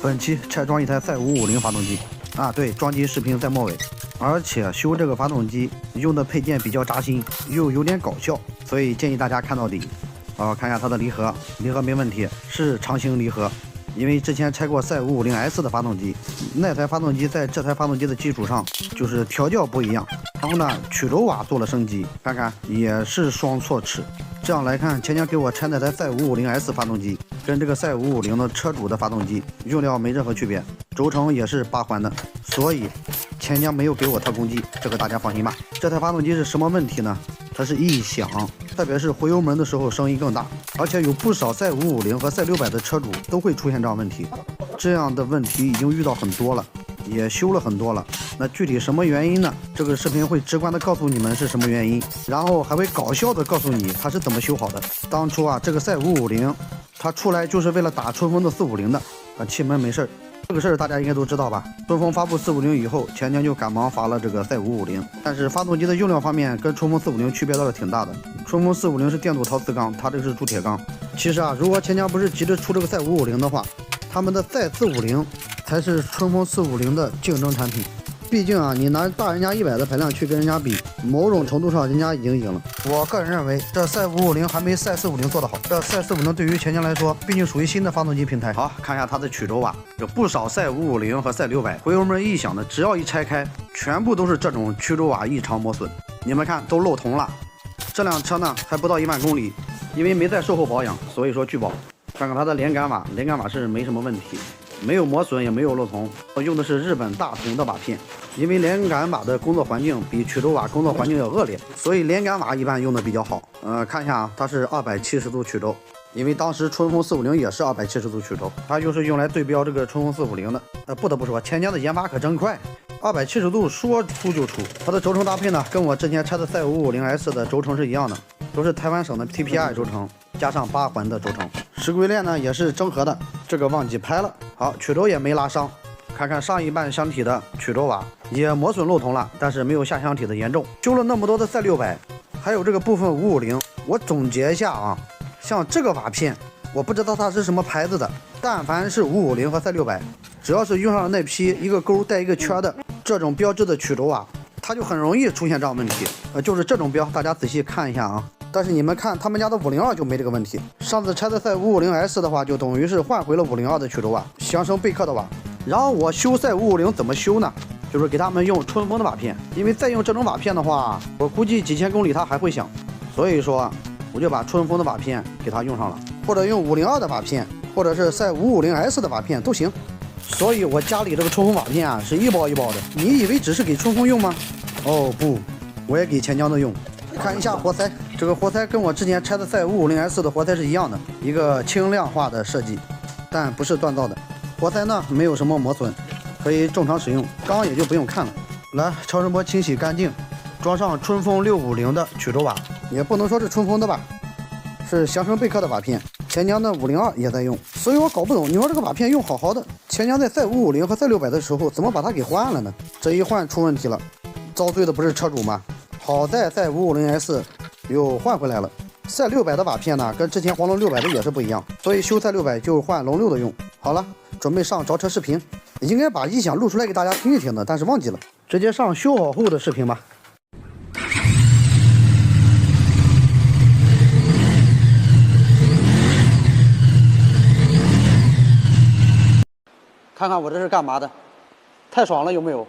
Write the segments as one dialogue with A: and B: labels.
A: 本期拆装一台赛550发动机啊，对，装机视频在末尾。而且修这个发动机用的配件比较扎心，又有点搞笑，所以建议大家看到底。看一下它的离合，离合没问题，是长形离合。因为之前拆过赛550S 的发动机，那台发动机在这台发动机的基础上就是调教不一样，然后呢曲轴瓦做了升级，看看也是双错齿。这样来看，前年给我拆那台赛550S 发动机跟这个赛550的车主的发动机用料没任何区别，轴承也是8环的，所以前年没有给我特供机，这个大家放心吧。这台发动机是什么问题呢？它是异响，特别是回油门的时候声音更大，而且有不少赛550和赛600的车主都会出现这样问题。这样的问题已经遇到很多了，也修了很多了。那具体什么原因呢？这个视频会直观的告诉你们是什么原因，然后还会搞笑的告诉你它是怎么修好的。当初啊，这个赛550它出来就是为了打春风的450的，气门没事儿。这个事儿大家应该都知道吧？春风发布450以后，前年就赶忙发了这个赛550，但是发动机的用料方面跟春风450区别倒是挺大的。春风450是电镀陶瓷钢，它这个是铸铁钢。其实啊，如果前年不是急着出这个赛550的话，他们的赛450才是春风450的竞争产品。毕竟啊，你拿大人家100的排量去跟人家比，某种程度上人家已经赢了。我个人认为，这赛550还没赛450做得好。这赛450对于前年来说，毕竟属于新的发动机平台。好，看一下它的曲轴瓦，有不少赛550和赛600回油门异响的，只要一拆开，全部都是这种曲轴瓦异常磨损。你们看，都漏铜了。这辆车呢，还不到1万公里，因为没在售后保养，所以说拒保。看看它的连杆瓦，连杆瓦是没什么问题。没有磨损，也没有漏铜，我用的是日本大铜的瓦片。因为连杆瓦的工作环境比曲轴瓦工作环境要恶劣，所以连杆瓦一般用的比较好。看一下啊，它是270度曲轴，因为当时春风450也是270度曲轴，它就是用来对标这个春风450的。不得不说，前年的研发可真快，270度说出就出。它的轴承搭配呢，跟我之前拆的赛550S 的轴承是一样的，都是台湾省的 TPI 轴承，加上8环的轴承。石龟链呢也是正合的，这个忘记拍了。好，曲轴也没拉伤。看看上一半箱体的曲轴瓦也磨损漏铜了，但是没有下箱体的严重。修了那么多的赛600，还有这个部分550，我总结一下啊，像这个瓦片，我不知道它是什么牌子的，但凡是550和赛600，只要是用上了那批一个钩带一个圈的这种标志的曲轴瓦，它就很容易出现这样问题。就是这种标，大家仔细看一下啊。但是你们看他们家的502就没这个问题。上次拆的赛550S 的话，就等于是换回了502的曲轴瓦，祥生贝克的瓦。然后我修赛550怎么修呢？就是给他们用春风的瓦片，因为再用这种瓦片的话，我估计几千公里它还会响，所以说我就把春风的瓦片给它用上了，或者用502的瓦片，或者是赛550S 的瓦片都行。所以我家里这个春风瓦片啊是一包一包的。你以为只是给春风用吗？哦不，我也给钱江的用。看一下活塞，这个活塞跟我之前拆的赛550S 的活塞是一样的，一个轻量化的设计，但不是锻造的。活塞呢没有什么磨损，可以正常使用，钢也就不用看了。来，超声波清洗干净，装上春风650的曲轴瓦，也不能说是春风的吧，是祥生贝克的瓦片，前年的502也在用，所以我搞不懂，你说这个瓦片用好好的，前年在赛550和赛600的时候怎么把它给换了呢？这一换出问题了，遭罪的不是车主吗？好在赛550S 又换回来了。赛600的瓦片呢，跟之前黄龙600的也是不一样，所以修赛600就换龙6的用。好了，准备上着车视频，应该把异响录出来给大家听一听的，但是忘记了，直接上修好后的视频吧。看看我这是干嘛的，太爽了，有没有？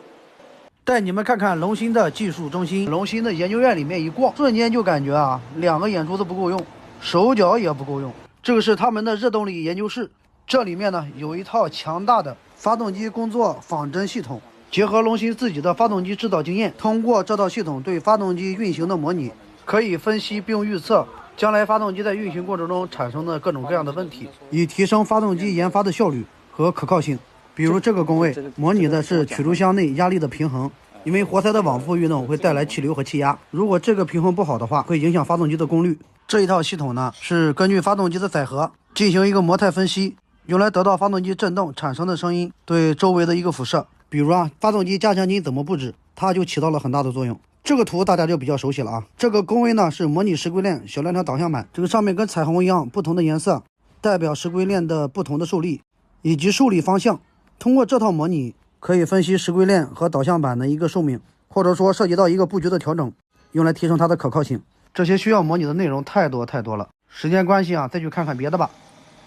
A: 带你们看看龙芯的技术中心，龙芯的研究院里面一逛，瞬间就感觉啊，2个眼珠子不够用，手脚也不够用。这个是他们的热动力研究室，这里面呢有一套强大的发动机工作仿真系统，结合龙芯自己的发动机制造经验，通过这套系统对发动机运行的模拟，可以分析并预测将来发动机在运行过程中产生的各种各样的问题，以提升发动机研发的效率和可靠性。比如这个工位模拟的是曲轴箱内压力的平衡，因为活塞的往复运动会带来气流和气压，如果这个平衡不好的话，会影响发动机的功率。这一套系统呢，是根据发动机的载荷进行一个模态分析，用来得到发动机振动产生的声音对周围的一个辐射。比如啊，发动机加强筋怎么布置，它就起到了很大的作用。这个图大家就比较熟悉了啊。这个工位呢是模拟石龟链小链条导向板，这个上面跟彩虹一样，不同的颜色代表石龟链的不同的受力。以及受力方向。通过这套模拟，可以分析石龟链和导向板的一个寿命，或者说涉及到一个布局的调整，用来提升它的可靠性。这些需要模拟的内容太多了，时间关系啊，再去看看别的吧。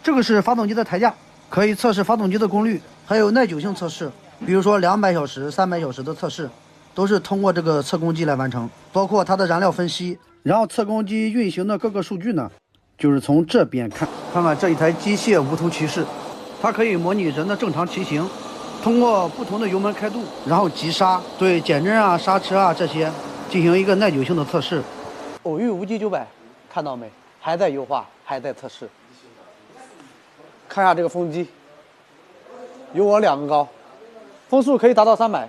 A: 这个是发动机的台架，可以测试发动机的功率，还有耐久性测试，比如说200小时、300小时的测试，都是通过这个测功机来完成，包括它的燃料分析。然后测功机运行的各个数据呢，就是从这边看看这一台机械无头骑士，它可以模拟人的正常骑行，通过不同的油门开度，然后急刹，对减震啊、刹车啊这些进行一个耐久性的测试。
B: 偶遇无极900，看到没？还在优化，还在测试。看一下这个风机，有我2个高，风速可以达到300。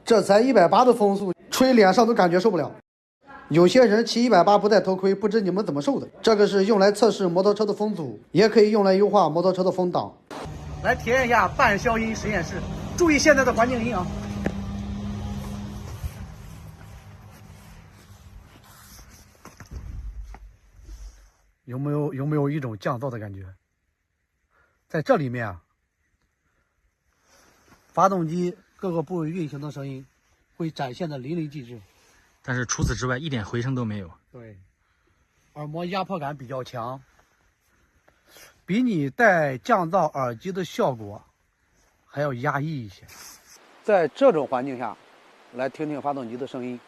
A: 这才180的风速，吹脸上都感觉受不了。有些人骑180不戴头盔，不知你们怎么受的。这个是用来测试摩托车的风阻，也可以用来优化摩托车的风挡。来体验一下半消音实验室，注意现在的环境音啊。有没有一种降噪的感觉？在这里面啊，发动机各个部位运行的声音会展现的淋漓尽致，
C: 但是除此之外一点回声都没有。
A: 对，耳膜压迫感比较强，比你戴降噪耳机的效果还要压抑一些。
B: 在这种环境下，来听听发动机的声音。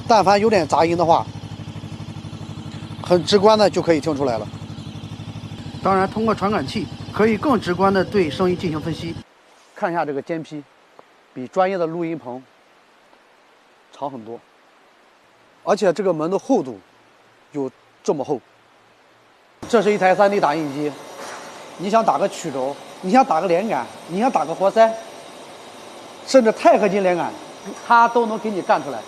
A: 但凡有点杂音的话，很直观的就可以听出来了。当然，通过传感器可以更直观的对声音进行分析。
B: 看一下这个间隙，比专业的录音棚长很多，而且这个门的厚度有这么厚。这是一台3D 打印机，你想打个曲轴，你想打个连杆，你想打个活塞，甚至钛合金连杆，它都能给你干出来。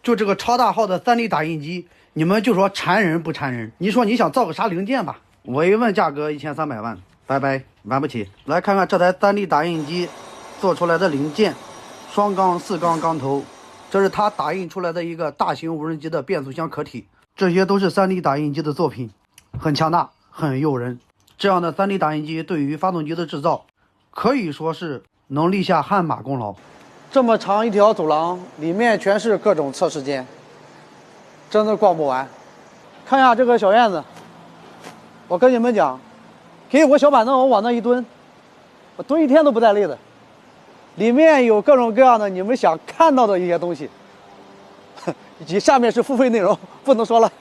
A: 就这个超大号的3D 打印机，你们就说馋人不馋人？你说你想造个啥零件吧？我一问价格1300万，拜拜，玩不起。来看看这台3D 打印机做出来的零件，双缸、4缸缸头，这是它打印出来的一个大型无人机的变速箱壳体，这些都是3D 打印机的作品，很强大，很诱人。这样的3D 打印机对于发动机的制造，可以说是能立下汗马功劳。
B: 这么长一条走廊，里面全是各种测试间，真的逛不完。看一下这个小院子，我跟你们讲，给我小板凳，我往那一蹲，我蹲1天都不带累的。里面有各种各样的你们想看到的一些东西，以及下面是付费内容，不能说了。